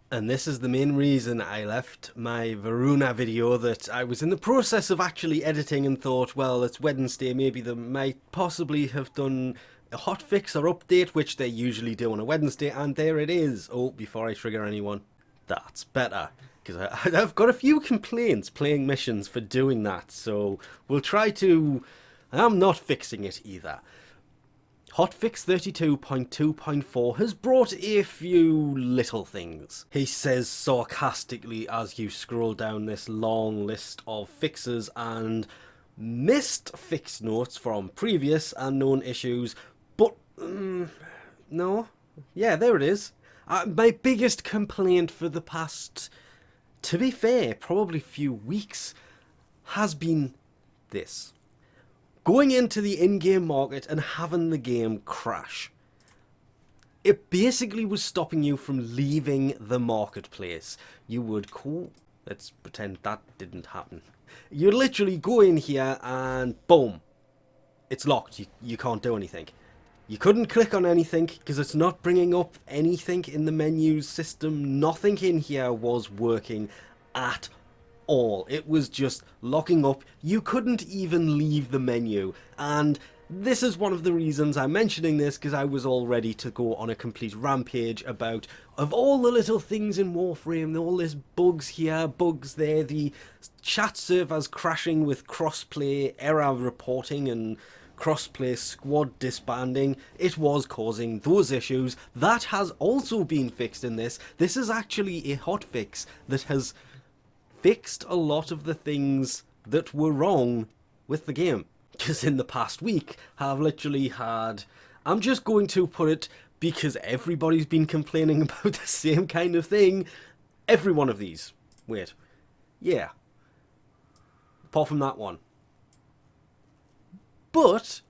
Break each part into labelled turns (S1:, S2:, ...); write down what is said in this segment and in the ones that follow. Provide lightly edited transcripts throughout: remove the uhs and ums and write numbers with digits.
S1: And this is the main reason I left my Varuna video that I was in the process of actually editing and thought, well, it's Wednesday, maybe they might possibly have done a hotfix or update, which they usually do on a Wednesday, and there it is. Oh, before I trigger anyone, that's better. Because I've got a few complaints playing missions for doing that, so we'll try to... I'm not fixing it either. Hotfix 32.2.4 has brought a few little things. He says sarcastically as you scroll down this long list of fixes and missed fix notes from previous and known issues, but no. Yeah, there it is. My biggest complaint for the past, to be fair, probably few weeks, has been this. Going into the in-game market and having the game crash. It basically was stopping you from leaving the marketplace. You would let's pretend that didn't happen. You'd literally go in here and boom, it's locked. You can't do anything. You couldn't click on anything because it's not bringing up anything in the menu system. Nothing in here was working at all. It was just locking up. You couldn't even leave the menu, and this is one of the reasons I'm mentioning this, because I was all ready to go on a complete rampage about, of all the little things in Warframe, all this bugs here, bugs there, the chat servers crashing with crossplay error reporting and crossplay squad disbanding. It was causing those issues. That has also been fixed in this. This is actually a hotfix that has fixed a lot of the things that were wrong with the game. Because in the past week, I've literally had... I'm just going to put it, because everybody's been complaining about the same kind of thing. Every one of these. Wait. Yeah. Apart from that one. But...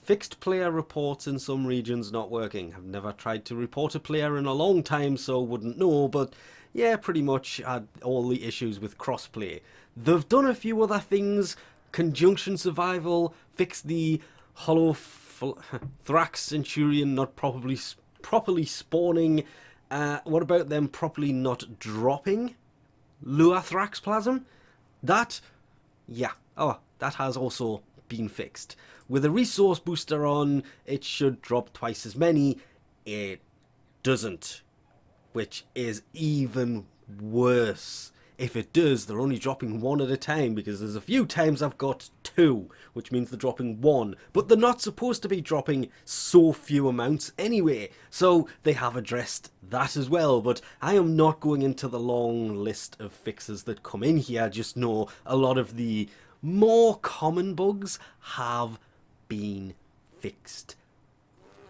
S1: fixed player reports in some regions not working. I've never tried to report a player in a long time, so wouldn't know, but... yeah, pretty much had all the issues with crossplay. They've done a few other things. Conjunction survival, fixed the hollow Thrax Centurion not properly spawning. What about them properly not dropping Lua Thrax Plasm? That, yeah, that has also been fixed. With a resource booster on, it should drop twice as many. It doesn't. Which is even worse. If it does, they're only dropping one at a time, because there's a few times I've got two, which means they're dropping one. But they're not supposed to be dropping so few amounts anyway, so they have addressed that as well. But I am not going into the long list of fixes that come in here. Just know a lot of the more common bugs have been fixed.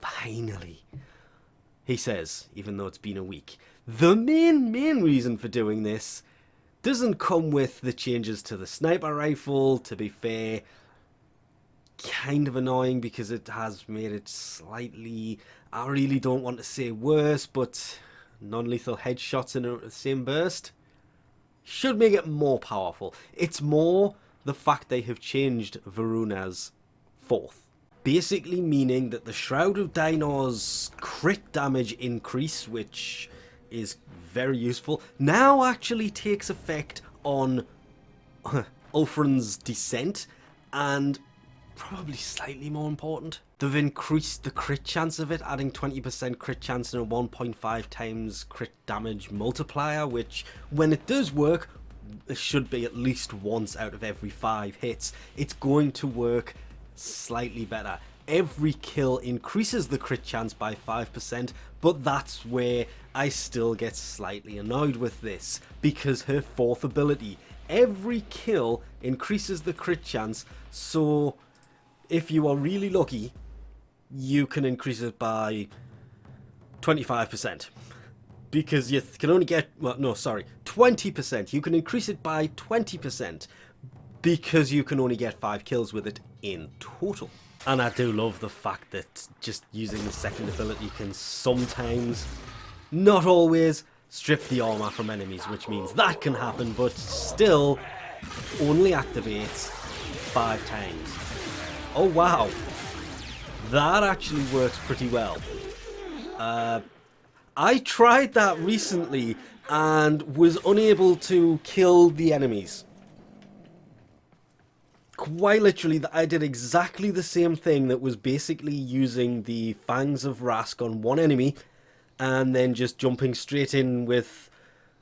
S1: Finally. He says, even though it's been a week. The main reason for doing this doesn't come with the changes to the sniper rifle. To be fair, kind of annoying because it has made it slightly, I really don't want to say worse, but non-lethal headshots in the same burst should make it more powerful. It's more the fact they have changed Varuna's fourth. Basically meaning that the Shroud of Dinor's crit damage increase, which is very useful, now actually takes effect on Ulfrun's descent, and probably slightly more important, they've increased the crit chance of it, adding 20% crit chance and a 1.5 times crit damage multiplier, which, when it does work, it should be at least once out of every 5 hits. It's going to work slightly better. Every kill increases the crit chance by 5%, but that's where I still get slightly annoyed with this, because her fourth ability, every kill increases the crit chance, so if you are really lucky, you can increase it by 25%. Because you can only get, well, no, sorry, 20%. You can increase it by 20%. Because you can only get 5 kills with it in total. And I do love the fact that just using the second ability can sometimes, not always, strip the armor from enemies, which means that can happen, but still only activates 5 times. Oh wow, that actually works pretty well. I tried that recently and was unable to kill the enemies. Quite literally, I did exactly the same thing that was basically using the Fangs of Rask on one enemy and then just jumping straight in with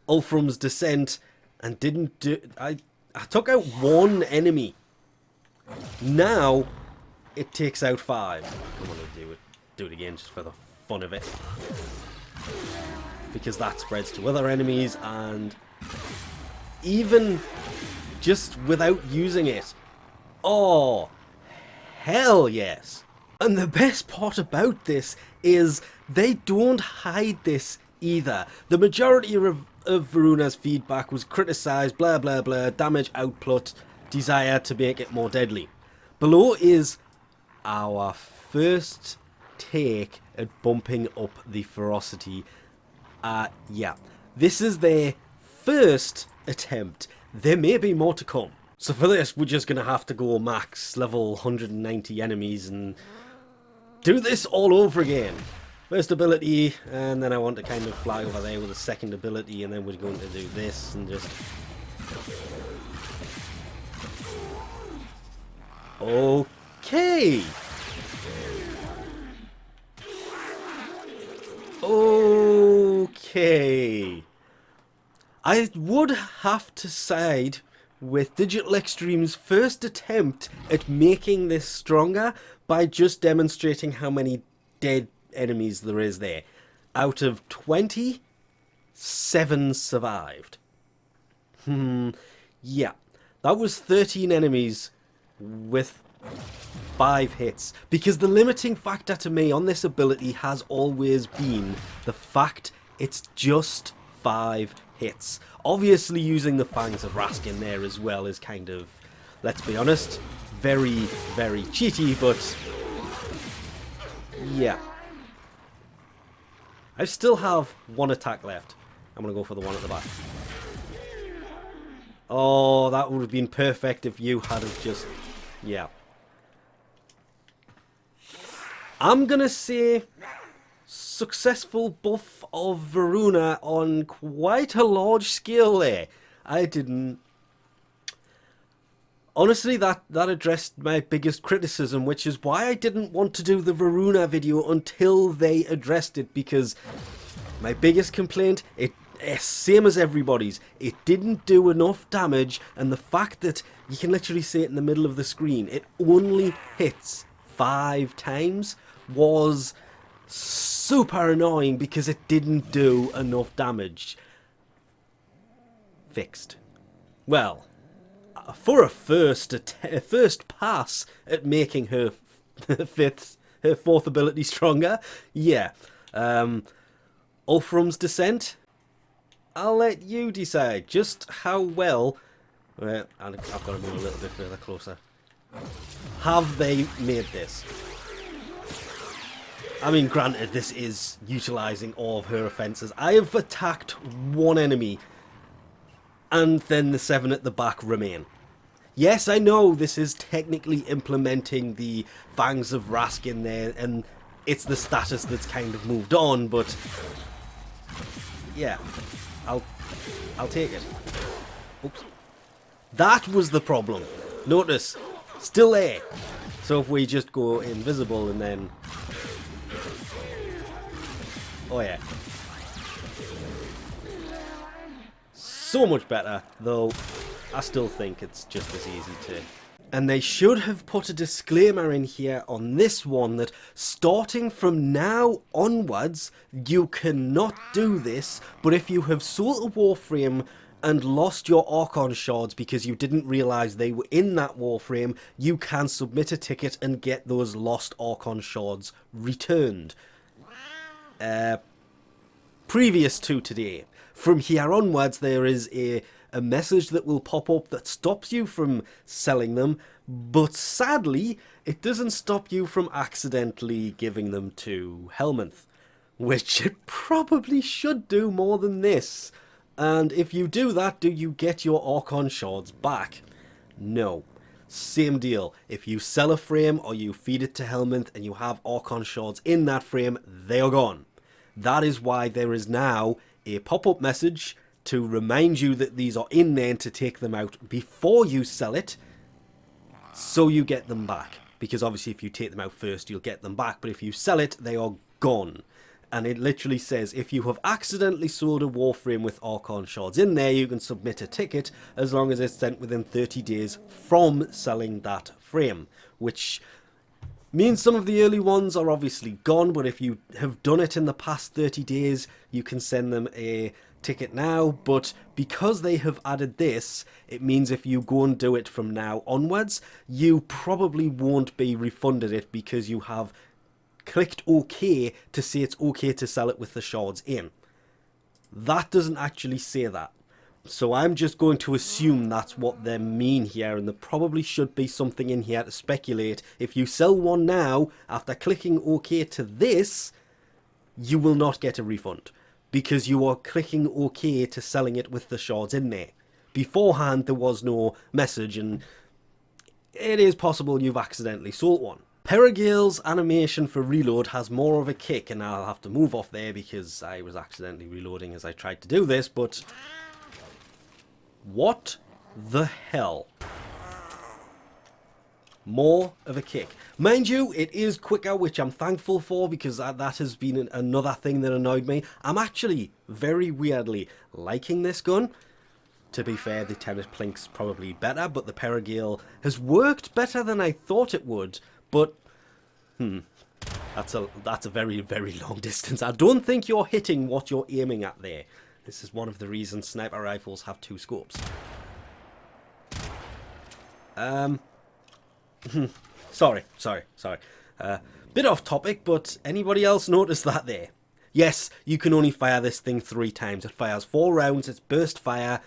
S1: Ulfrum's Descent and didn't do... I took out one enemy. Now, it takes out 5. I'm going to do it again just for the fun of it. Because that spreads to other enemies, and even just without using it, oh, hell yes. And the best part about this is they don't hide this either. The majority of Varuna's feedback was criticised, blah blah blah, damage output, desire to make it more deadly. Below is our first take at bumping up the ferocity. Yeah, this is their first attempt. There may be more to come. So for this, we're just going to have to go max level 190 enemies and do this all over again. First ability, and then I want to kind of fly over there with a second ability, and then we're going to do this and just... Okay! Okay. I would have to side with Digital Extreme's first attempt at making this stronger by just demonstrating how many dead enemies there is there. Out of 20, 7 survived. Yeah. That was 13 enemies with 5 hits, because the limiting factor to me on this ability has always been the fact it's just 5 hits. Obviously using the Fangs of Rask in there as well is kind of, let's be honest, very, very cheaty, but yeah. I still have 1 attack left. I'm going to go for the one at the back. Oh, that would have been perfect if you had just... yeah. I'm going to say successful buff of Varuna on quite a large scale there. I didn't... Honestly, that addressed my biggest criticism, which is why I didn't want to do the Varuna video until they addressed it, because my biggest complaint, same as everybody's, it didn't do enough damage, and the fact that you can literally see it in the middle of the screen, it only hits 5 times, was super annoying because it didn't do enough damage. Fixed. Well, for a first pass at making her fourth ability stronger, yeah. Ulfrun's Descent, I'll let you decide just how well... I've got to move a little bit further closer. Have they made this? I mean, granted, this is utilising all of her offences. I have attacked 1 enemy, and then the 7 at the back remain. Yes, I know this is technically implementing the Fangs of Rask in there, and it's the status that's kind of moved on, but yeah, I'll take it. Oops. That was the problem. Notice, still there. So if we just go invisible and then... oh yeah. So much better, though I still think it's just as easy to... And they should have put a disclaimer in here on this one that starting from now onwards, you cannot do this, but if you have sold a Warframe and lost your Archon shards because you didn't realise they were in that Warframe, you can submit a ticket and get those lost Archon shards returned. Previous to today. From here onwards, there is a message that will pop up that stops you from selling them, but sadly, it doesn't stop you from accidentally giving them to Helminth, which it probably should do more than this. And if you do that, do you get your Archon shards back? No. Same deal. If you sell a frame or you feed it to Helminth and you have Archon shards in that frame, they are gone. That is why there is now a pop-up message to remind you that these are in there and to take them out before you sell it, so you get them back. Because obviously if you take them out first, you'll get them back, but if you sell it, they are gone. And it literally says, if you have accidentally sold a Warframe with Archon shards in there, you can submit a ticket as long as it's sent within 30 days from selling that frame. Which means some of the early ones are obviously gone, but if you have done it in the past 30 days, you can send them a ticket now. But because they have added this, it means if you go and do it from now onwards, you probably won't be refunded it because you have clicked OK to say it's OK to sell it with the shards in. That doesn't actually say that. So I'm just going to assume that's what they mean here, and there probably should be something in here to speculate. If you sell one now, after clicking OK to this, you will not get a refund, because you are clicking OK to selling it with the shards in there. Beforehand, there was no message, and it is possible you've accidentally sold one. Perigale's animation for reload has more of a kick, and I'll have to move off there because I was accidentally reloading as I tried to do this, but what the hell? More of a kick. Mind you, it is quicker, which I'm thankful for, because that has been another thing that annoyed me. I'm actually, very weirdly, liking this gun. To be fair, the tennis plink's probably better, but the Perigale has worked better than I thought it would. But, that's a very, very long distance. I don't think you're hitting what you're aiming at there. This is one of the reasons sniper rifles have 2 scopes. Sorry. Bit off topic, but anybody else notice that there? Yes, you can only fire this thing 3 times. It fires 4 rounds, it's burst fire,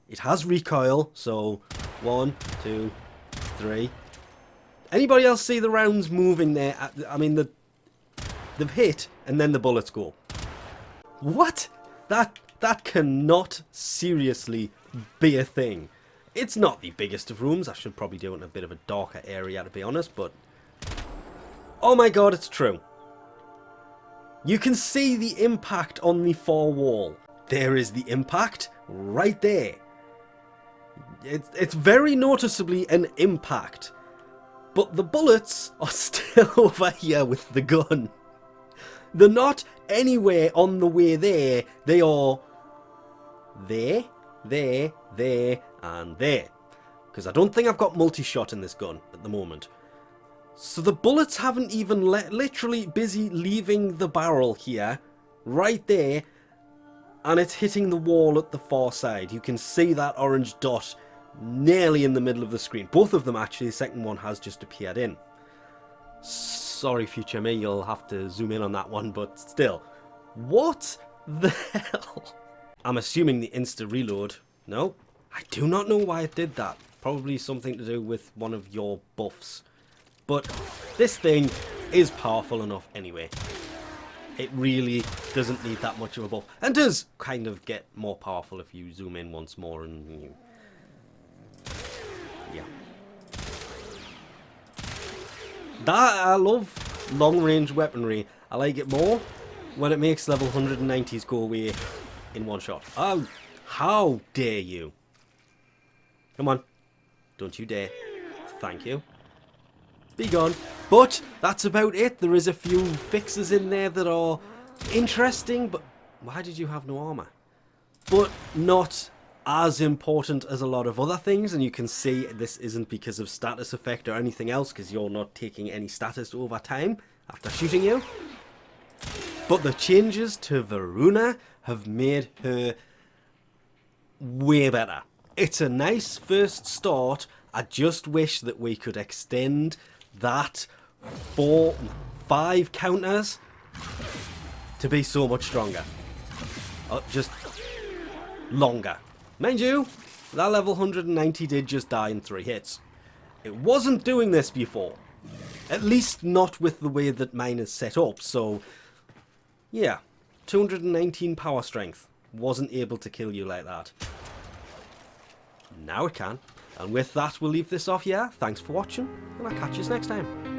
S1: it has recoil, so 1, 2, 3. Anybody else see the rounds moving there? I mean, they've hit, and then the bullets go. What? That cannot seriously be a thing. It's not the biggest of rooms. I should probably do it in a bit of a darker area, to be honest, but oh my god, it's true. You can see the impact on the far wall. There is the impact right there. It's very noticeably an impact. But the bullets are still over here with the gun. They're not anywhere on the way there. They are there, and there. Because I don't think I've got multi-shot in this gun at the moment. So the bullets haven't even literally busy leaving the barrel here, right there, and it's hitting the wall at the far side. You can see that orange dot nearly in the middle of the screen. Both of them actually, the second one has just appeared in. Sorry future me, you'll have to zoom in on that one, but still. What the hell? I'm assuming the insta reload. No, I do not know why it did that. Probably something to do with one of your buffs. But this thing is powerful enough anyway. It really doesn't need that much of a buff. And does kind of get more powerful if you zoom in once more and you... yeah. I love long-range weaponry. I like it more when it makes level 190s go away in one shot. Oh, how dare you? Come on. Don't you dare. Thank you. Be gone. But that's about it. There is a few fixes in there that are interesting, but why did you have no armor? But not as important as a lot of other things, and you can see this isn't because of status effect or anything else, because you're not taking any status over time after shooting you. But the changes to Varuna have made her way better. It's a nice first start. I just wish that we could extend that 4-5 counters to be so much stronger. Just longer. Mind you, that level 190 did just die in 3 hits. It wasn't doing this before. At least not with the way that mine is set up, so... yeah, 219 power strength. Wasn't able to kill you like that. Now it can. And with that, we'll leave this off here. Thanks for watching, and I'll catch you next time.